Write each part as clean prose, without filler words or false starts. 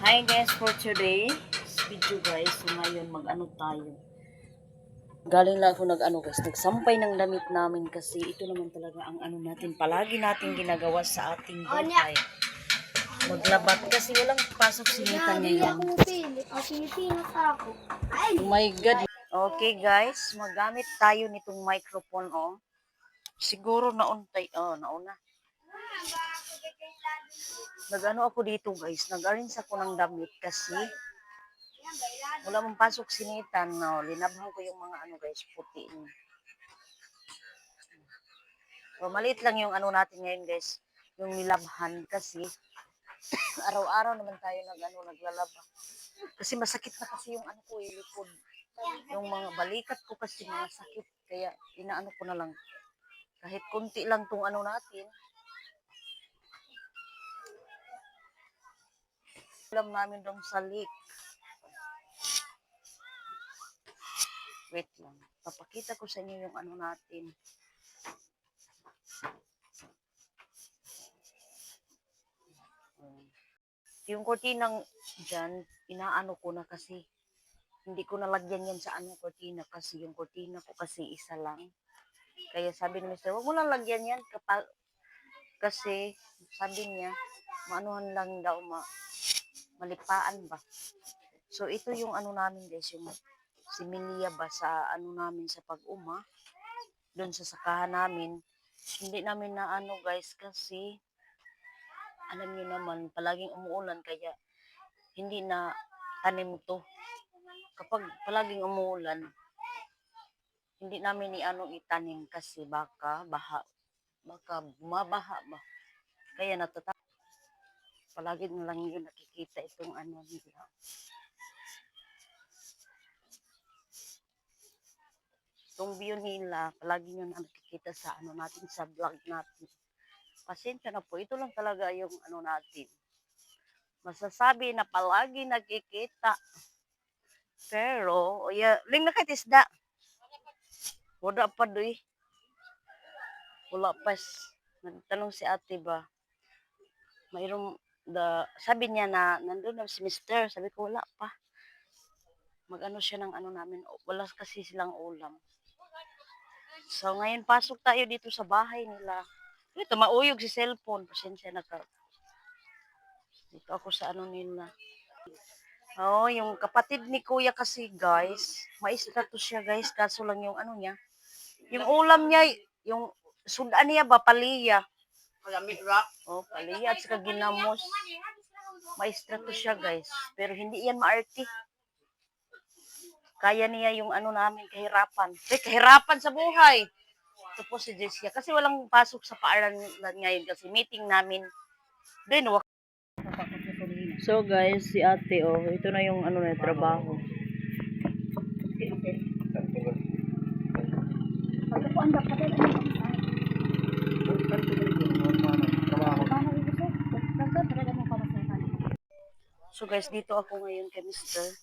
Hi guys, for today's video guys, so ngayon mag-ano tayo. Galing lang ako nag-ano guys, nagsampay ng damit namin kasi ito naman talaga ang ano natin, palagi natin ginagawa sa ating buhay. Maglabat kasi walang pasok sinitan ngayon. Oh my God. Okay guys, magamit tayo nitong microphone oh. Siguro nauntay, nauna. Nag-ano ako dito guys, nag-arrange ako ng damit kasi wala mong pasok sinitan, no. Linabhan ko yung mga ano guys, puti. So, maliit lang yung ano natin ngayon guys, yung nilabhan kasi araw-araw naman tayo naglalaba. Kasi masakit na kasi yung ano ko, likod. Yung mga balikat ko kasi mga sakit, kaya inaano ko na lang. Kahit kunti lang tong ano natin. Alam namin dong sa leak. Wait lang. Papakita ko sa inyo yung ano natin. Yung kortinang dyan, inaano ko na kasi hindi ko nalagyan yan sa anong kortina kasi yung kortina ko kasi isa lang. Kaya sabi ni Mr. Huwag mo lang lagyan yan kapal kasi sabi niya, maanuhan lang daw malipaan ba. So ito yung ano namin guys, yung similia ba sa ano namin sa pag-uma, doon sa sakahan namin. Hindi namin na ano guys kasi alam niyo naman palaging umuulan kaya hindi na tanim to. Kapag palaging umuulan, hindi namin itanim kasi baka bumabaha ba. Kaya palagi na lang yun nakikita itong ano nila. Itong view nila, palagi nyo na nakikita sa ano natin, sa vlog natin. Pasensya na po, ito lang talaga yung ano natin. Masasabi na palagi nakikita. Pero, ling nakatisda. Wala pa doy. Wala pa. Nagtanong si ate ba, mayroong, sabi niya na nandun na si Mr. Sabi ko, wala pa. Mag-ano siya ng ano namin. Wala kasi silang ulam. So, ngayon pasok tayo dito sa bahay nila. Ito, mauyog si cellphone. Pasensya na ka. Dito ako sa ano nila. Oh, yung kapatid ni kuya kasi guys, maestra to siya guys, kaso lang yung ano niya. Yung ulam niya, yung sudan niya ba, paliya. Oh, paliya at saka ginamos. Maestra to siya guys, pero hindi yan maarte. Kaya niya yung ano namin, kahirapan. Kahirapan sa buhay. Ito po si Jessica. Kasi walang pasok sa paaralan ngayon kasi meeting namin. Then, so guys, si ate, ito na yung ano na trabaho. So guys, dito ako ngayon kay Mr.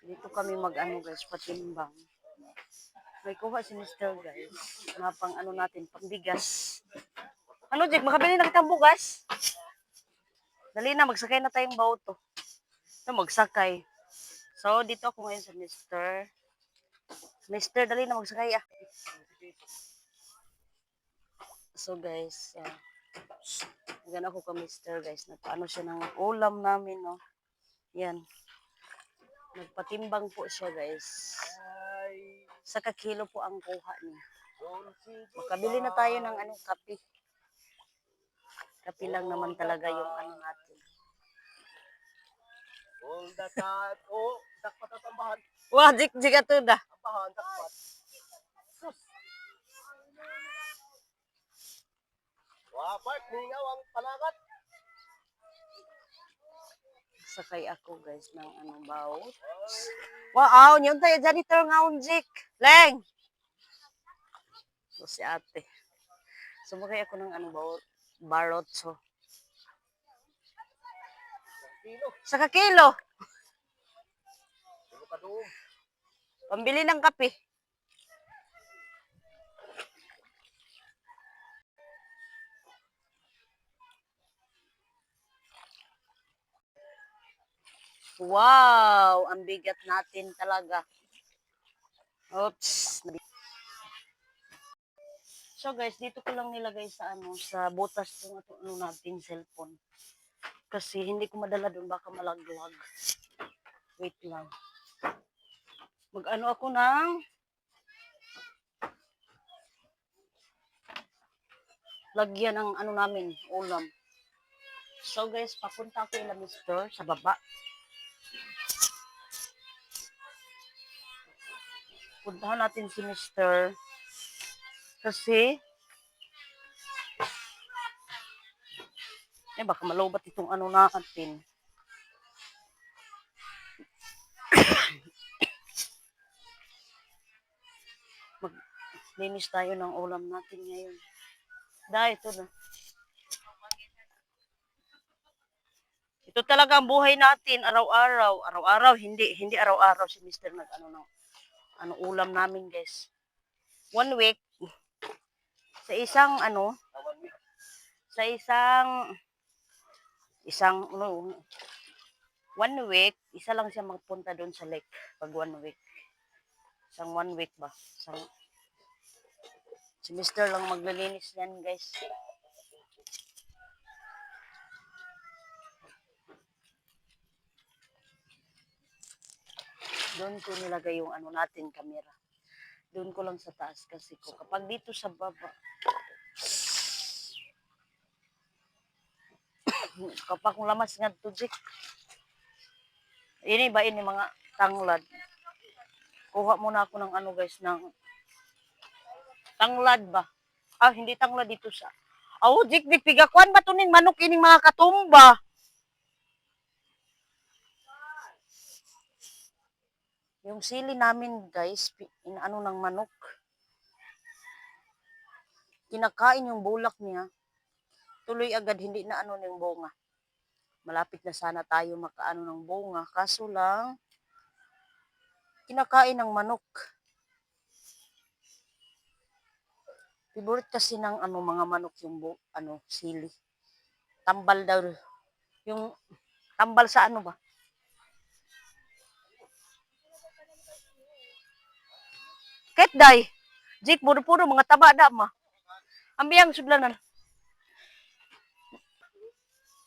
Dito kami mag-ano guys, patimbang. May kuha si Mr. guys. Na pang ano natin, pangbigas. Ano, Jack? Makabili na kitang bugas? Dali na, magsakay na tayong bauto. Ito, magsakay. So, dito ako ngayon sa Mr. Mr. Dali na, magsakay ah. So guys, ganun ako ka Mr. guys. Nagpaano siya ng ulam namin, no? Yan. Nagpatimbang po siya guys. Sa kakilo po ang kuha niya. Makabili na tayo ng anong kape. Kape lang naman talaga yung ano natin. Dakpat at ambahan. Wah, jik ato da. Ambahan, dakpat. Wah, Bart, ningaw ang palagat. Sakay ako guys ng ano bawo. Wow, yun tayo janitor nga unjik. Leng! So si ate. Sumakay ako ng ano bawo, barotso. Sa kakilo. Pambili ng kape. Wow! Ang bigat natin talaga. Oops. So guys, dito ko lang nilagay sa sa butas ng natin cellphone. Kasi hindi ko madala doon, baka malaglag. Wait lang. Mag-ano ako ng lagyan ng namin, ulam. So guys, papunta ako ila Mr. sa baba. Puntahan natin si Mr. Kasi baka malobat itong natin. Maglinis tayo ng ulam natin ngayon. Dahil ito na. Ito talaga ang buhay natin, araw-araw. Araw-araw, hindi araw-araw si Mr. nag ulam namin, guys. 1 week, sa isang sa isang 1 week, isa lang siya magpunta doon sa lake pag 1 week. Isang 1 week ba? Si Mr. lang maglilinis yan, guys. Doon ko nilagay yung natin, camera. Doon ko lang sa taas kasi kapag dito sa baba, kapag kung lamas nga tujik, ini mga tanglad. Kuha muna ako ng guys, ng tanglad ba? Hindi tanglad dito sa. Jik, pigakwan ba tuning manok ining mga katumba? Yung sili namin, guys, ng manok. Kinakain yung bulak niya. Tuloy agad, hindi na ng bunga. Malapit na sana tayo makaano ng bunga. Kaso lang, kinakain ng manok. Favorite kasi ng mga manok yung sili. Tambal daw. Yung tambal sa ba? Ket day. Jik, puro mga taba da ma. Ambiyang sudlanan.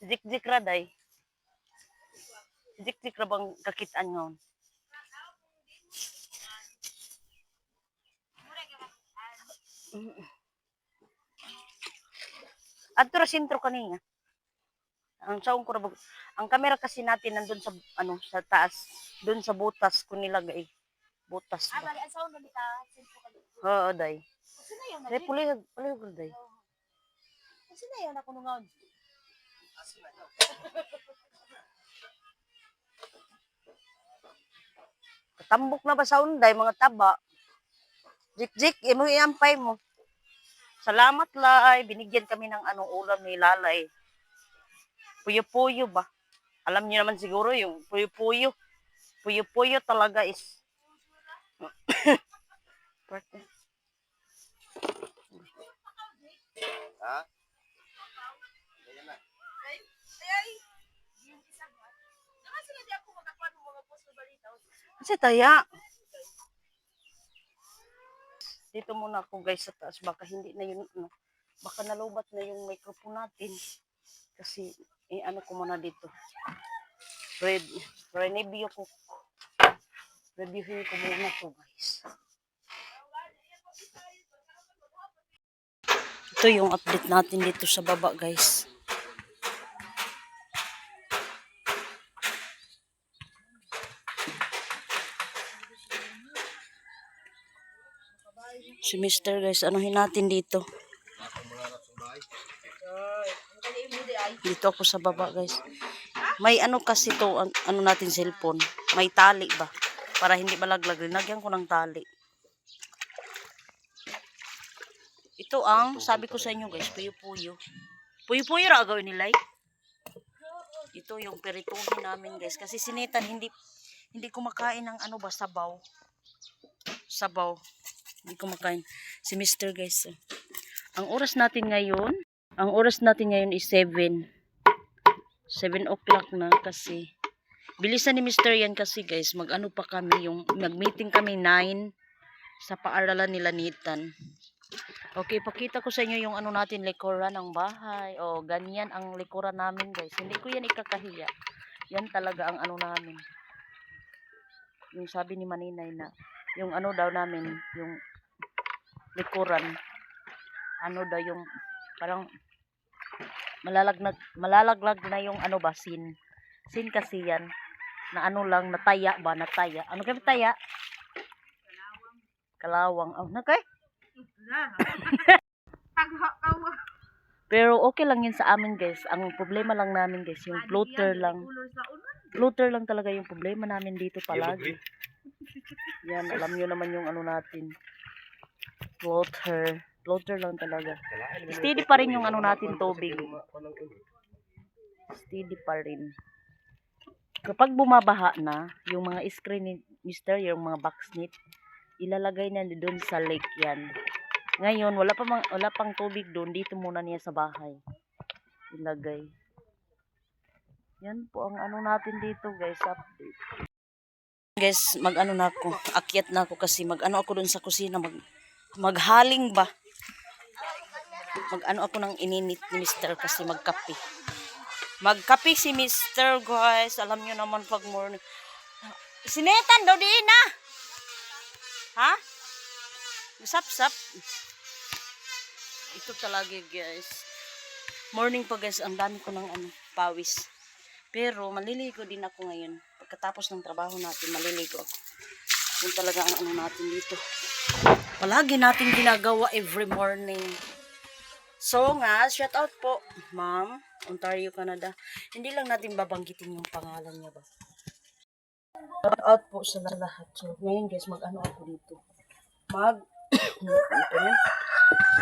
Jik ra day. Jik ra bang kakitaan ngayon. Adto ra sentro kaniya. Ang saong ko ang camera kasi natin nandun sa sa taas, doon sa butas ko nilagay. Butas ba? Bali ang sound nita sentro kanina. Oo, day. Sino yun? Day pulihog day. Sino yun ako nungaon? Katambok na ba sa unday mga taba? Jik, imo iampay mo. Salamat lay, binigyan kami ng ulam ni Lalay. Puyo-puyo ba? Alam niyo naman siguro yung puyo-puyo. Puyo-puyo talaga is. Ha? Ayan na. Ay. Kasi taya. Dito muna ako guys sa taas. Baka hindi na yun, baka nalubat na yung microphone natin. Kasi, ko muna dito. Review ko. Reviewin ko muna to guys. Ito yung update natin dito sa baba guys. Si Mr. guys, anuhin natin dito. Dito ako sa baba guys. May kasi to, natin cellphone. May tali ba? Para hindi malaglag. Linagyan ko ng tali. Ito sabi ko sa inyo guys, puyo-puyo. Puyo-puyo ra gawin nila. Ito yung perituhin namin guys. Kasi sinitan, hindi kumakain ng ba, sabaw. Sabaw. Hindi kumakain. Si Mr. guys. Ang oras natin ngayon is 7. 7 o'clock na kasi Bilisan ni Mr. yan kasi guys, mag-ano pa kami, yung mag-meeting kami 9 sa paaralan nila Nitan. Okay, pakita ko sa inyo yung ano natin, likuran ng bahay. O, ganyan ang likuran namin guys. Hindi ko yan ikakahiya. Yan talaga ang ano namin. Yung sabi ni Maninay na, yung ano daw namin, yung likuran, ano daw yung, parang, malalaglag na yung ano ba, sin kasi yan. Na ano lang, nataya ba, nataya. Ano kayo nataya? Kalawang. Oh, nakay? Pero okay lang yun sa amin guys. Ang problema lang namin guys, yung floater lang. Floater lang talaga yung problema namin dito palagi. Yan, alam nyo naman yung ano natin. Floater. Floater lang talaga. Steady pa rin yung ano natin, tubig. Steady pa rin. Kapag bumabaha na, yung mga screen ni Mr., yung mga backsnit, ilalagay na doon sa lake yan. Ngayon, wala pang tubig doon. Dito muna niya sa bahay. Ilagay. Yan po ang ano natin dito guys. Update. Guys, mag-ano na ako. Akyat na ako kasi mag-ano ako doon sa kusina. Maghaling ba? Mag-ano ako ng ininit ni Mr. kasi magkape. Magkape si Mr. guys. Alam nyo naman pag morning. Sinetan daw di na. Ha? Sap-sap. Ito talaga guys. Morning pa guys. Ang dami ko ng ano, pawis. Pero maliligo din ako ngayon. Pagkatapos ng trabaho natin, maliligo ako. Yun talaga ang ano natin dito. Palagi natin ginagawa every morning. So nga, shout out po, Ma'am, Ontario, Canada. Hindi lang natin babanggitin yung pangalan niya ba. Shout out po sa lahat. So ngayon guys, mag-ano ako dito.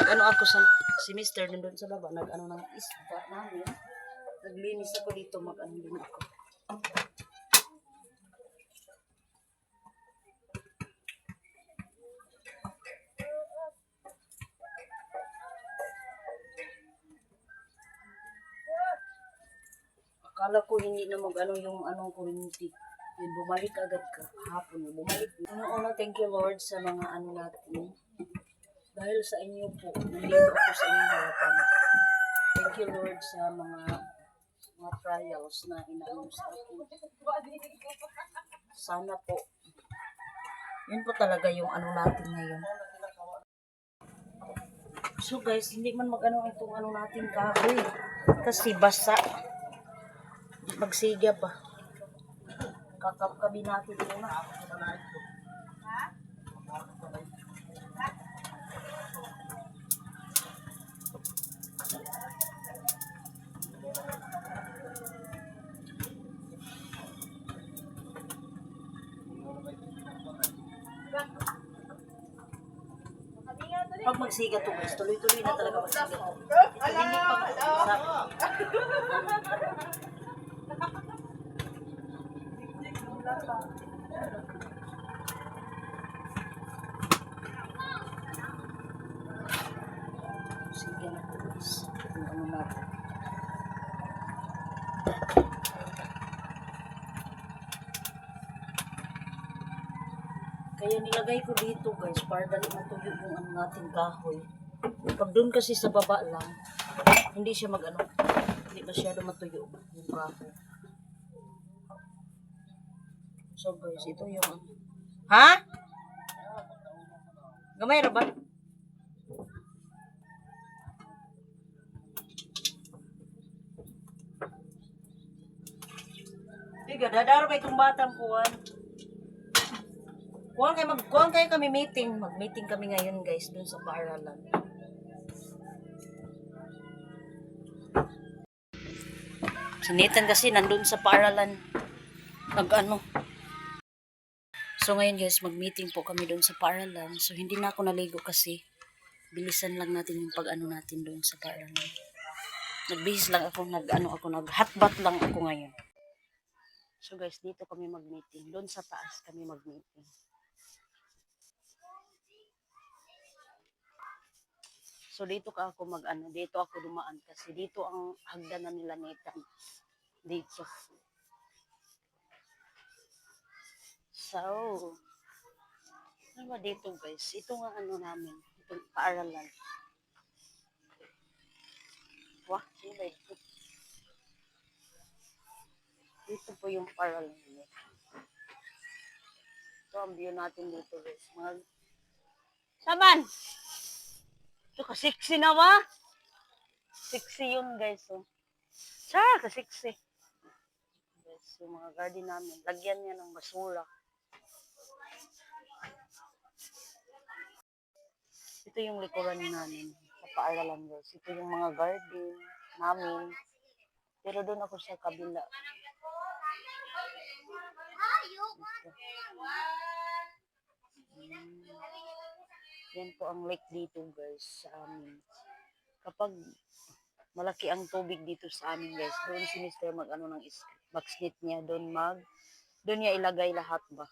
Ano ako si Mr. nandun sa baba, nag-ano ng isda namin. Naglinis ako dito, mag-ano din ako. Akala ko hindi na mag-ano yung anong kuryente. Yun, bumalik agad ka. Hapon na, bumalik. Una, thank you Lord sa mga ano natin. Dahil sa inyo po, nandito ako sa inyong harapan. Thank you Lord sa mga trials na inaano sa akin. Sana po. Yun po talaga yung ano natin ngayon. So guys, hindi man mag-ano itong ano natin kahoy. Kasi basa. Magsiga pa. Kakapkabi natin muna. Pag magsiga to guys, tuloy-tuloy na talaga magsiga to. Ito hindi pa mag-isa. Sige na po guys. Yung ano natin. Kaya nilagay ko dito guys para dali matuyo yung ano natin kahoy. Pag doon kasi sa baba lang, hindi siya mag-ano, hindi masyado matuyo yung kahoy. So guys, ito yung ano. Ha? Gamay ra ba? Tiga, dadaro ba itong batang kuwan? Kuwan kayo kami meeting. Mag-meeting kami ngayon guys, dun sa paaralan. Sinitan kasi nandun sa paaralan. Nag-ano. So ngayon guys, mag-meeting po kami dun sa paaralan. So hindi na ako naligo kasi bilisan lang natin yung pag-ano natin dun sa paaralan. Nagbihis lang ako, nag-hotbat lang ako ngayon. So guys, dito kami mag-meeting. Doon sa taas kami mag-meeting. So dito ako dito ako dumaan kasi dito ang hagdanan nila Nitan. Dito. So, ano ba dito guys? Ito nga ano namin. Itong paaralan. Wah, ano ba ito? Dito po yung paaralan niya. Ito ang view natin dito guys. Saman! Ito kasiksi na ba? Siksi yun guys. Oh. Kasiksi. Guys, yung mga garden namin. Lagyan niya ng basura. Ito yung likuran namin. Sa paaralan guys. Ito yung mga garden namin. Pero doon ako sa kabila. Yan po ang lake dito guys sa amin. Kapag malaki ang tubig dito sa amin guys, doon si Mr. mag-ano ng backsnit niya, doon niya ilagay lahat ba.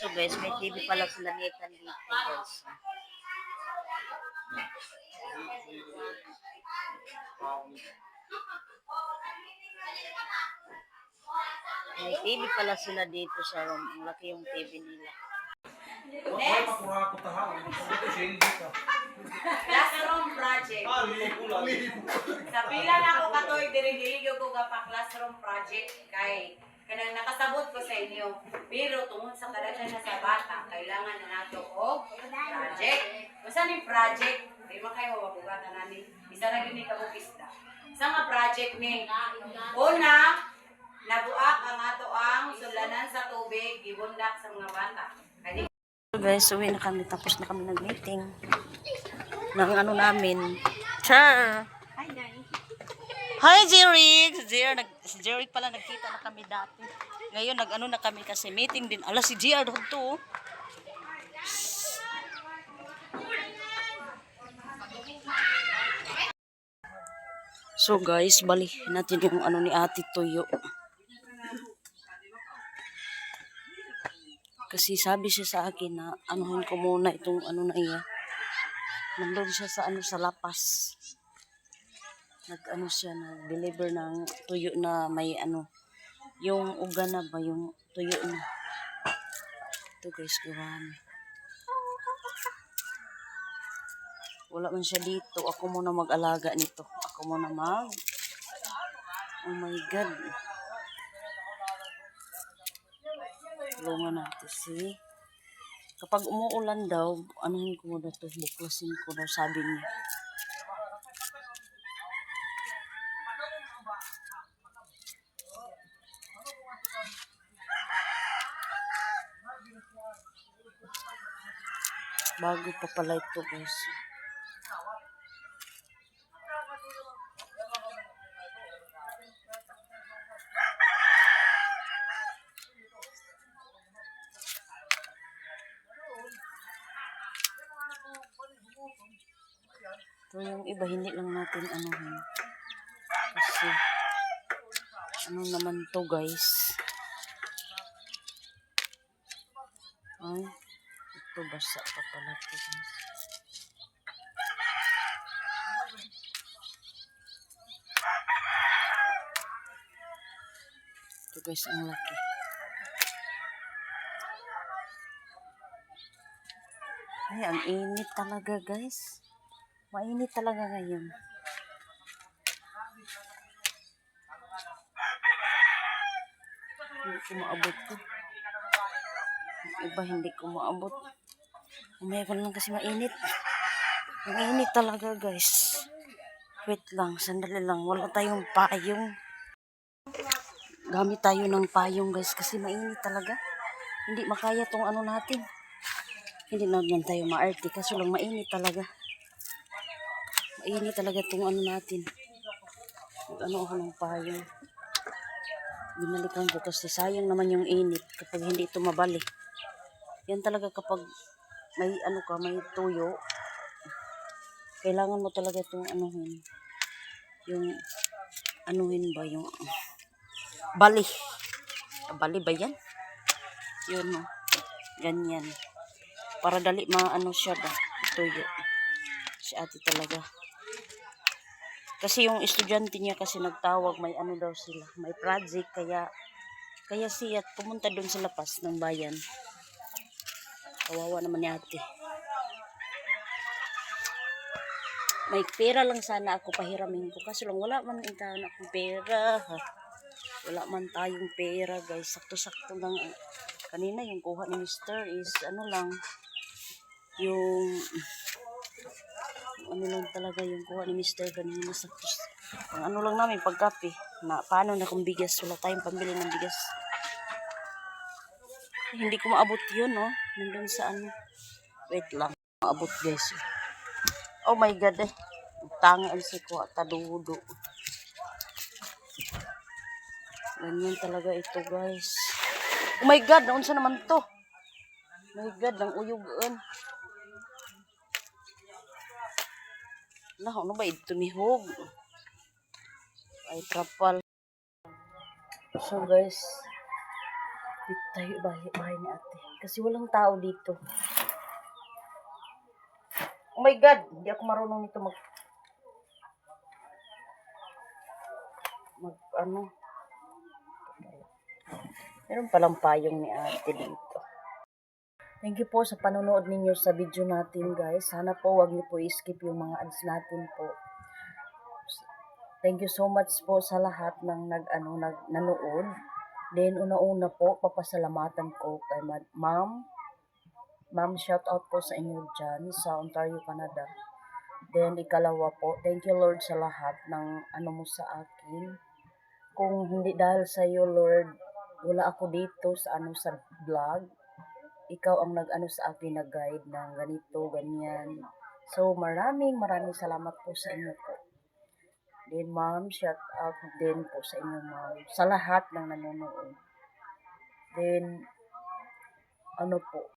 So guys, may TV pala sila Nathan dito guys. May TV pala sila dito sa room. Ang laki yung TV nila. Classroom project. Sa pila na ako katoy diri ko ga classroom project kay kanang nakasabot ko sa inyo. Pero tungod sa kadaghan na sa bata, kailangan na nato og project. Usa ni project, di man kayo mabugatan nani. Isa ra gyud ni kabog isda. Sa nga project ni una nabuak ang ato ang sulanan sa tubig gibundak sa mga bata. So guys, uwi na kami. Tapos na kami nag-meeting. Ng ano namin. Char! Hi guys. Hi Jerry! Si Jerry pala nagkita na kami dati. Ngayon nag-ano na kami kasi meeting din. Ala si JR doon to. So guys, bali natin yung ano ni Ate Tuyo. Kasi sabi siya sa akin na anuhin ko muna itong ano na iya. Nandun siya sa ano sa lapas. Nag-ano siya, nag-deliver ng tuyo na may ano. Yung uga na ba, yung tuyo na. Ito guys, gawaan. Wala man siya dito. Ako muna mag-alaga nito. Ako muna Oh my God. Tulungan natin si. Kapag umuulan daw, anuhin ko muna ito. Buklasin ko daw, sabi niya. Bago pa pala ito guys. Ito yung iba, hindi lang natin anuhin. Kasi, ano naman to guys. Ay, ito basa pa pala to guys. Ito guys, ang laki. Ay, ang init talaga guys. Mainit talaga ngayon. Hindi ko maabot to. Yung iba hindi ko maabot. Umayakon lang kasi mainit. Ang init talaga guys. Wait lang, sandali lang. Wala tayong payong. Gamit tayo ng payong guys kasi mainit talaga. Hindi makaya tong ano natin. Hindi naman tayo maarte kasi lang mainit talaga. Mainit talaga tong ano natin. Ano ako ng payong. Binalikan ko kasi sayang naman yung init kapag hindi ito mabalik. Yan talaga kapag may ano ka, may tuyo. Kailangan mo talaga itong anuhin. Yung anuhin ba yung bali. Bali ba yan? Yun no. Ganyan. Para dali maano siya ba. Tuyo. Si ate talaga. Kasi yung estudyante niya kasi nagtawag, may ano daw sila, may project, kaya siya pumunta doon sa lapas ng bayan. Kawawa naman ni ate. May pera lang sana ako pahiramin ko. Kasi lang wala man intahan akong pera. Ha? Wala man tayong pera guys. Sakto-sakto lang. Kanina yung kuha ni Mr. is ano lang. Yung ano lang talaga yung kuha ni Mr. kanina. Sakto. Ang ano lang namin pagkape. Na, paano na kung bigas. Wala tayong pambili ng bigas. Hindi ko maabot yun, no? Nandun sa ano. Wait lang. Maabot guys. Oh my God eh. Tangan si ko at tadudo. Ganyan talaga ito guys. Oh my God, naunsa naman to? Oh my God, nang uyugan. Ano ba ito mihog? Ay, trapal. So guys, dito tayo bahay ni ate. Kasi walang tao dito. Oh my God, hindi ako marunong nito mag ano. Meron palang payong ni ate dito. Thank you po sa panonood ninyo sa video natin guys. Sana po wag niyo po i-skip yung mga ads natin po. Thank you so much po sa lahat ng nanood. Then una-una po papasalamatan ko kay Ma'am. Ma'am, shout out po sa inyo dyan sa Ontario, Canada. Then ikalawa po, thank you Lord sa lahat ng ano mo sa akin. Kung hindi dahil sa iyo Lord, wala ako dito sa sa vlog. Ikaw ang nag-ano sa akin, nag-guide ng ganito, ganyan. So, maraming salamat po sa inyo po. Then, ma'am, shout out din po sa inyo, ma'am. Sa lahat ng nanonood. Then, ano po,